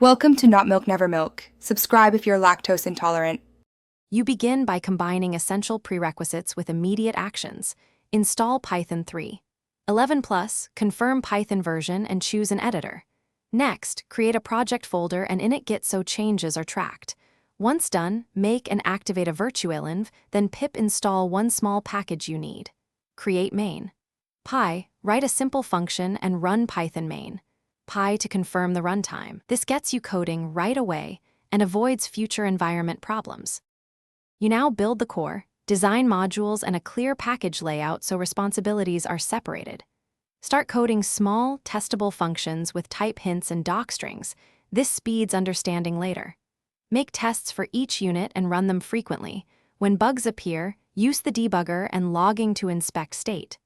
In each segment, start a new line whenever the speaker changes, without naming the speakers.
Welcome to Not Milk Never Milk. Subscribe if you're lactose intolerant.
You begin by combining essential prerequisites with immediate actions. Install Python 3. 11 plus, confirm Python version and choose an editor. Next, create a project folder and in it Git so changes are tracked. Once done, make and activate a virtualenv, then pip install one small package you need. Create main. Py, write a simple function and run Python main. Py to confirm the runtime. This gets you coding right away and avoids future environment problems. You now build the core, design modules and a clear package layout so responsibilities are separated. Start coding small, testable functions with type hints and doc strings. This speeds understanding later. Make tests for each unit and run them frequently. When bugs appear, use the debugger and logging to inspect state.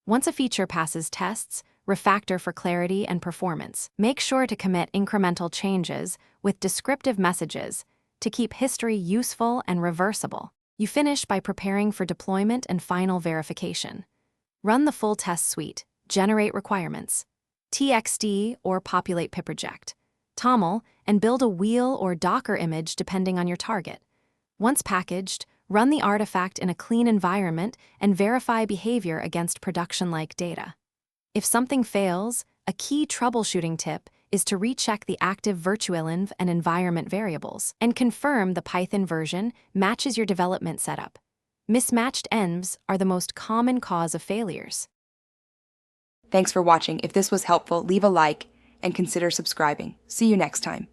Once a feature passes tests, refactor for clarity and performance. Make sure to commit incremental changes with descriptive messages to keep history useful and reversible. You finish by preparing for deployment and final verification. Run the full test suite, generate requirements, txt or populate piproject, toml, and build a wheel or Docker image depending on your target. Once packaged, run the artifact in a clean environment and verify behavior against production-like data. If something fails, a key troubleshooting tip is to recheck the active virtualenv and environment variables and confirm the Python version matches your development setup. Mismatched envs are the most common cause of failures.
Thanks for watching. If this was helpful, leave a like and consider subscribing. See you next time.